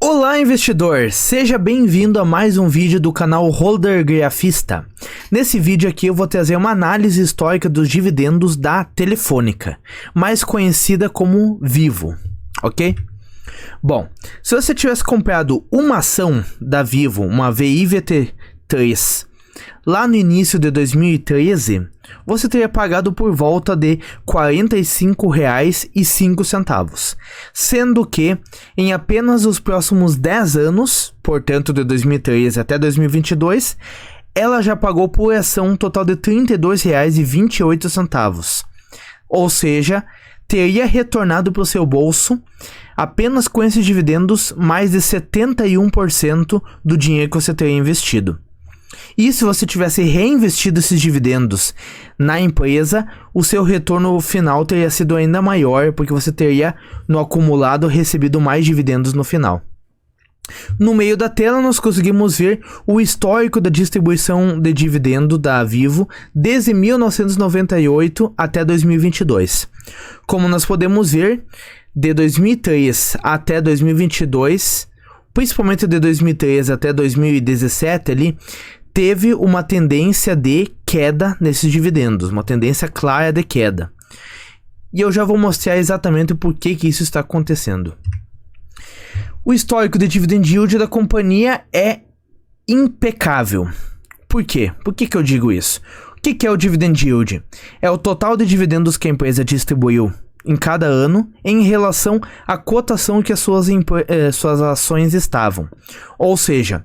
Olá, investidor! Seja bem-vindo a mais um vídeo do canal Holder Grafista. Nesse vídeo aqui eu vou trazer uma análise histórica dos dividendos da Telefônica, mais conhecida como Vivo, ok? Bom, se você tivesse comprado uma ação da Vivo, uma VIVT3, lá no início de 2013, você teria pagado por volta de R$ 45,05, sendo que em apenas os próximos 10 anos, portanto de 2013 até 2022, ela já pagou por ação um total de R$ 32,28, ou seja, teria retornado para o seu bolso, apenas com esses dividendos, mais de 71% do dinheiro que você teria investido. E se você tivesse reinvestido esses dividendos na empresa, o seu retorno final teria sido ainda maior, porque você teria, no acumulado, recebido mais dividendos no final. No meio da tela, nós conseguimos ver o histórico da distribuição de dividendo da Vivo desde 1998 até 2022. Como nós podemos ver, de 2003 até 2022, principalmente de 2013 até 2017 ali, teve uma tendência de queda nesses dividendos, uma tendência clara de queda. E eu já vou mostrar exatamente por que isso está acontecendo. O histórico de dividend yield da companhia é impecável. Por quê? Por que eu digo isso? O que é o dividend yield? É o total de dividendos que a empresa distribuiu em cada ano em relação à cotação que as suas ações estavam. Ou seja,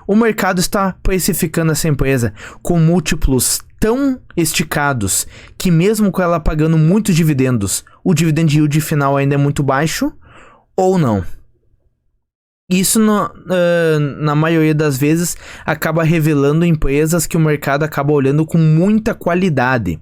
o mercado está precificando essa empresa com múltiplos tão esticados que mesmo com ela pagando muitos dividendos, o dividend yield final ainda é muito baixo ou não. Isso na maioria das vezes acaba revelando empresas que o mercado acaba olhando com muita qualidade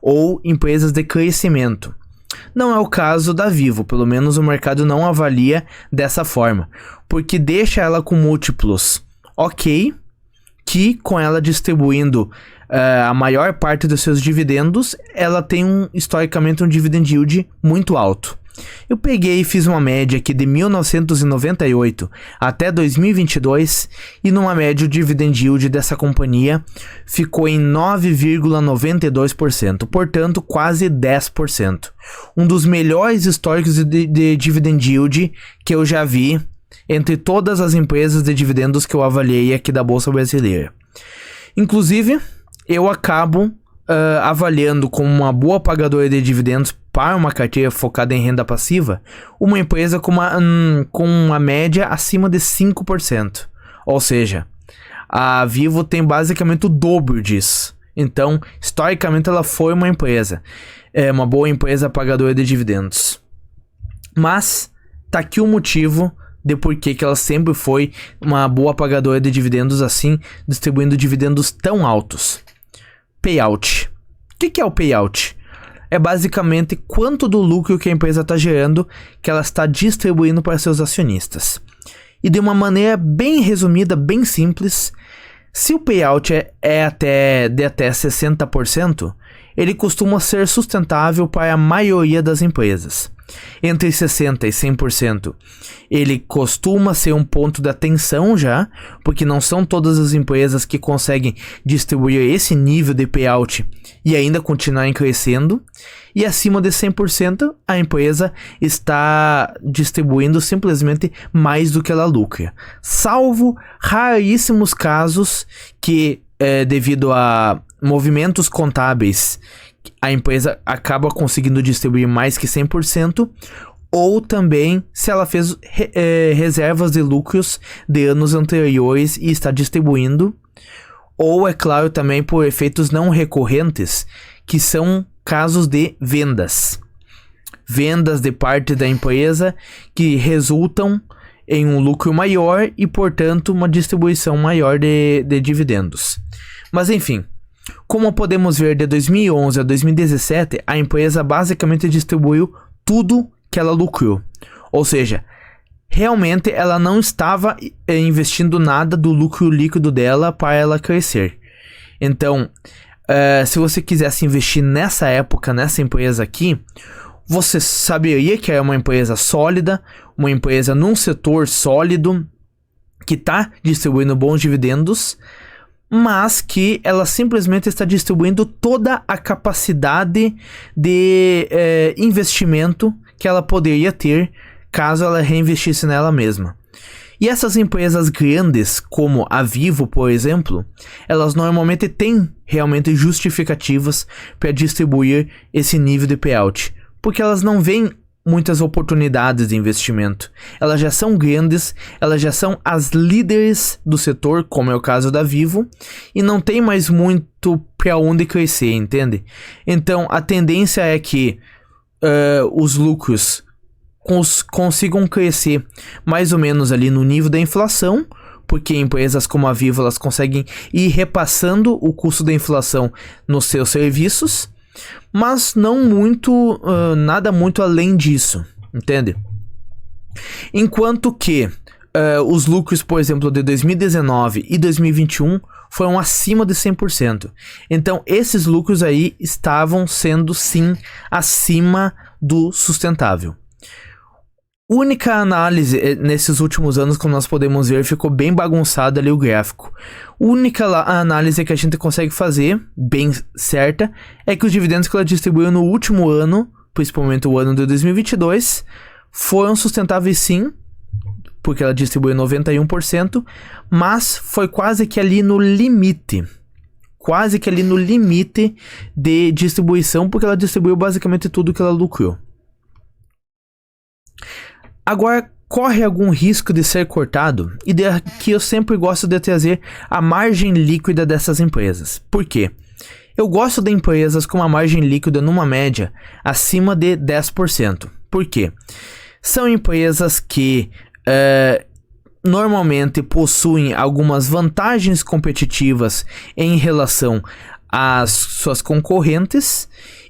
ou empresas de crescimento. Não é o caso da Vivo, pelo menos o mercado não avalia dessa forma, porque deixa ela com múltiplos ok, que com ela distribuindo a maior parte dos seus dividendos, ela tem historicamente um dividend yield muito alto. Eu peguei e fiz uma média aqui de 1998 até 2022 e numa média o dividend yield dessa companhia ficou em 9,92%, portanto quase 10%. Um dos melhores históricos de dividend yield que eu já vi entre todas as empresas de dividendos que eu avaliei aqui da Bolsa Brasileira. Inclusive, eu acabo avaliando como uma boa pagadora de dividendos para uma carteira focada em renda passiva, uma empresa com uma média acima de 5%. Ou seja, a Vivo tem basicamente o dobro disso. Então, historicamente, ela foi uma boa empresa pagadora de dividendos. Mas, tá aqui o motivo de por que ela sempre foi uma boa pagadora de dividendos assim, distribuindo dividendos tão altos. Payout. O que é o payout? É basicamente quanto do lucro que a empresa está gerando que ela está distribuindo para seus acionistas. E de uma maneira bem resumida, bem simples, se o payout é até 60%, ele costuma ser sustentável para a maioria das empresas. Entre 60% e 100%, ele costuma ser um ponto de atenção já, porque não são todas as empresas que conseguem distribuir esse nível de payout e ainda continuarem crescendo. E acima de 100%, a empresa está distribuindo simplesmente mais do que ela lucra. Salvo raríssimos casos que, devido a movimentos contábeis, a empresa acaba conseguindo distribuir mais que 100%, ou também se ela fez reservas de lucros de anos anteriores e está distribuindo, ou é claro também por efeitos não recorrentes, que são casos de vendas de parte da empresa que resultam em um lucro maior e, portanto, uma distribuição maior de dividendos. Mas enfim, como podemos ver, de 2011 a 2017, a empresa basicamente distribuiu tudo que ela lucrou. Ou seja, realmente ela não estava investindo nada do lucro líquido dela para ela crescer. Então, se você quisesse investir nessa época, nessa empresa aqui, você saberia que é uma empresa sólida, uma empresa num setor sólido que está distribuindo bons dividendos, mas que ela simplesmente está distribuindo toda a capacidade de investimento que ela poderia ter caso ela reinvestisse nela mesma. E essas empresas grandes, como a Vivo, por exemplo, elas normalmente têm realmente justificativas para distribuir esse nível de payout, porque elas não veem muitas oportunidades de investimento. Elas já são grandes, elas já são as líderes do setor, como é o caso da Vivo, e não tem mais muito para onde crescer, entende? Então, a tendência é que os lucros consigam crescer mais ou menos ali no nível da inflação, porque empresas como a Vivo, elas conseguem ir repassando o custo da inflação nos seus serviços, mas não muito, nada muito além disso, entende? Enquanto que os lucros, por exemplo, de 2019 e 2021 foram acima de 100%. Então, esses lucros aí estavam sendo, sim, acima do sustentável. Única análise nesses últimos anos, como nós podemos ver, ficou bem bagunçado ali o gráfico. Única análise que a gente consegue fazer, bem certa, é que os dividendos que ela distribuiu no último ano, principalmente o ano de 2022, foram sustentáveis sim, porque ela distribuiu 91%, mas foi quase que ali no limite. Quase que ali no limite de distribuição, porque ela distribuiu basicamente tudo que ela lucrou. Agora, corre algum risco de ser cortado? E daqui eu sempre gosto de trazer a margem líquida dessas empresas. Por quê? Eu gosto de empresas com uma margem líquida numa média acima de 10%. Por quê? São empresas que normalmente possuem algumas vantagens competitivas em relação às suas concorrentes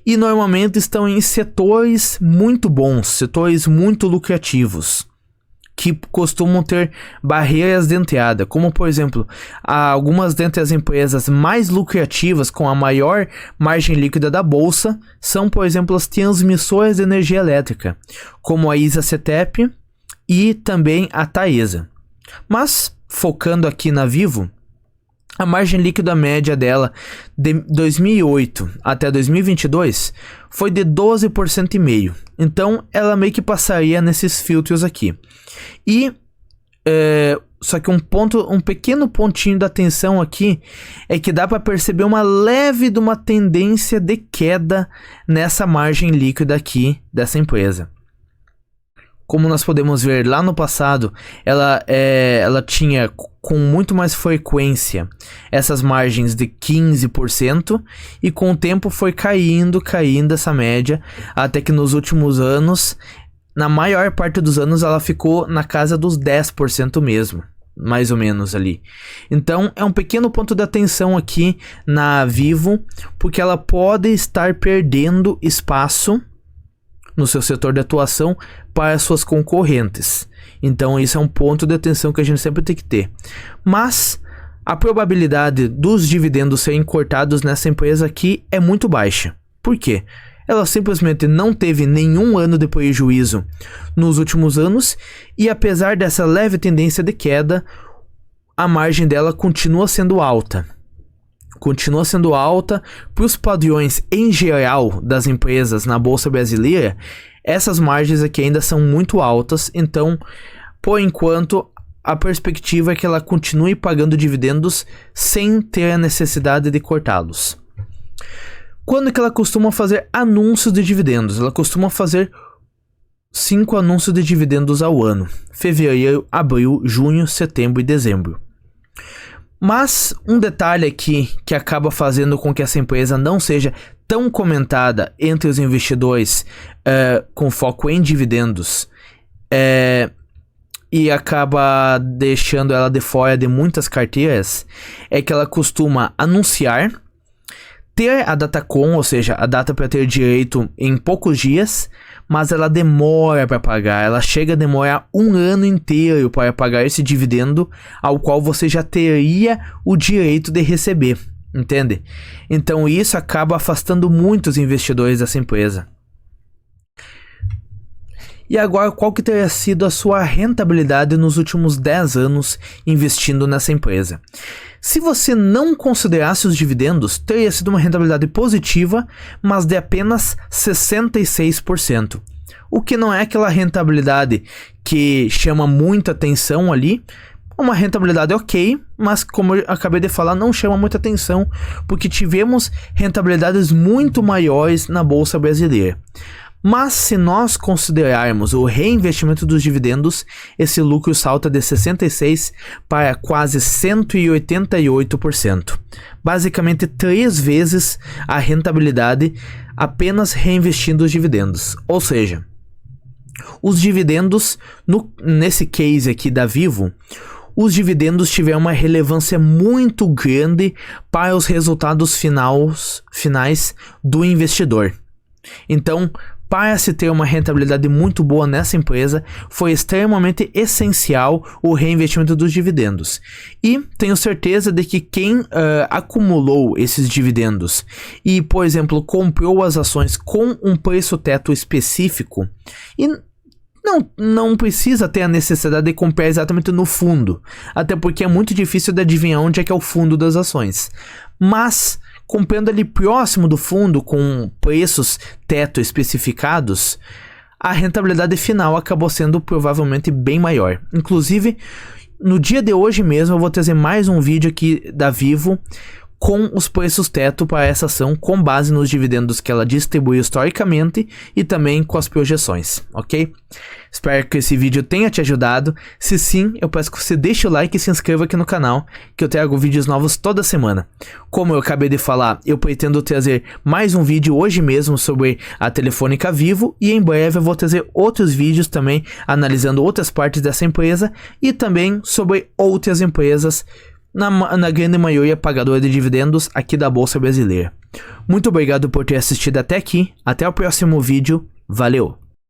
e normalmente estão em setores muito bons, setores muito lucrativos, que costumam ter barreiras de entrada, como por exemplo, algumas dentre as empresas mais lucrativas com a maior margem líquida da bolsa são, por exemplo, as transmissoras de energia elétrica, como a ISA-CTEP e também a Taesa. Mas, focando aqui na Vivo, a margem líquida média dela de 2008 até 2022 foi de 12,5%. Então, ela meio que passaria nesses filtros aqui. E, só que um pequeno pontinho da atenção aqui é que dá para perceber uma leve de uma tendência de queda nessa margem líquida aqui dessa empresa. Como nós podemos ver lá no passado, ela tinha com muito mais frequência essas margens de 15% e com o tempo foi caindo essa média, até que nos últimos anos, na maior parte dos anos, ela ficou na casa dos 10% mesmo, mais ou menos ali. Então é um pequeno ponto de atenção aqui na Vivo, porque ela pode estar perdendo espaço no seu setor de atuação para suas concorrentes. Então isso é um ponto de atenção que a gente sempre tem que ter. Mas a probabilidade dos dividendos serem cortados nessa empresa aqui é muito baixa. Por quê? Ela simplesmente não teve nenhum ano de prejuízo nos últimos anos e apesar dessa leve tendência de queda, a margem dela continua sendo alta. Continua sendo alta para os padrões em geral das empresas na Bolsa Brasileira. Essas margens aqui ainda são muito altas, então, por enquanto, a perspectiva é que ela continue pagando dividendos sem ter a necessidade de cortá-los. Quando que ela costuma fazer anúncios de dividendos? Ela costuma fazer 5 anúncios de dividendos ao ano: fevereiro, abril, junho, setembro e dezembro. Mas um detalhe aqui que acaba fazendo com que essa empresa não seja tão comentada entre os investidores com foco em dividendos e acaba deixando ela de fora de muitas carteiras é que ela costuma anunciar, ter a Datacom, ou seja, a data para ter direito em poucos dias, mas ela demora para pagar, ela chega a demorar um ano inteiro para pagar esse dividendo ao qual você já teria o direito de receber, entende? Então isso acaba afastando muitos investidores dessa empresa. E agora, qual que teria sido a sua rentabilidade nos últimos 10 anos investindo nessa empresa? Se você não considerasse os dividendos, teria sido uma rentabilidade positiva, mas de apenas 66%. O que não é aquela rentabilidade que chama muita atenção ali. Uma rentabilidade ok, mas como eu acabei de falar, não chama muita atenção, porque tivemos rentabilidades muito maiores na Bolsa Brasileira. Mas se nós considerarmos o reinvestimento dos dividendos, esse lucro salta de 66% para quase 188%. Basicamente 3 vezes a rentabilidade apenas reinvestindo os dividendos. Ou seja, os dividendos, nesse case aqui da Vivo, os dividendos tiveram uma relevância muito grande para os resultados finais do investidor. Então, para se ter uma rentabilidade muito boa nessa empresa, foi extremamente essencial o reinvestimento dos dividendos. E tenho certeza de que quem acumulou esses dividendos e, por exemplo, comprou as ações com um preço teto específico, e não precisa ter a necessidade de comprar exatamente no fundo, até porque é muito difícil de adivinhar onde é que é o fundo das ações. Mas, comprando ali próximo do fundo, com preços teto especificados, a rentabilidade final acabou sendo provavelmente bem maior. Inclusive, no dia de hoje mesmo, eu vou trazer mais um vídeo aqui da Vivo com os preços teto para essa ação, com base nos dividendos que ela distribuiu historicamente e também com as projeções, ok? Espero que esse vídeo tenha te ajudado. Se sim, eu peço que você deixe o like e se inscreva aqui no canal, que eu trago vídeos novos toda semana. Como eu acabei de falar, eu pretendo trazer mais um vídeo hoje mesmo sobre a Telefônica Vivo, e em breve eu vou trazer outros vídeos também analisando outras partes dessa empresa e também sobre outras empresas, na grande maioria pagadora de dividendos aqui da Bolsa Brasileira. Muito obrigado por ter assistido até aqui, até o próximo vídeo, valeu!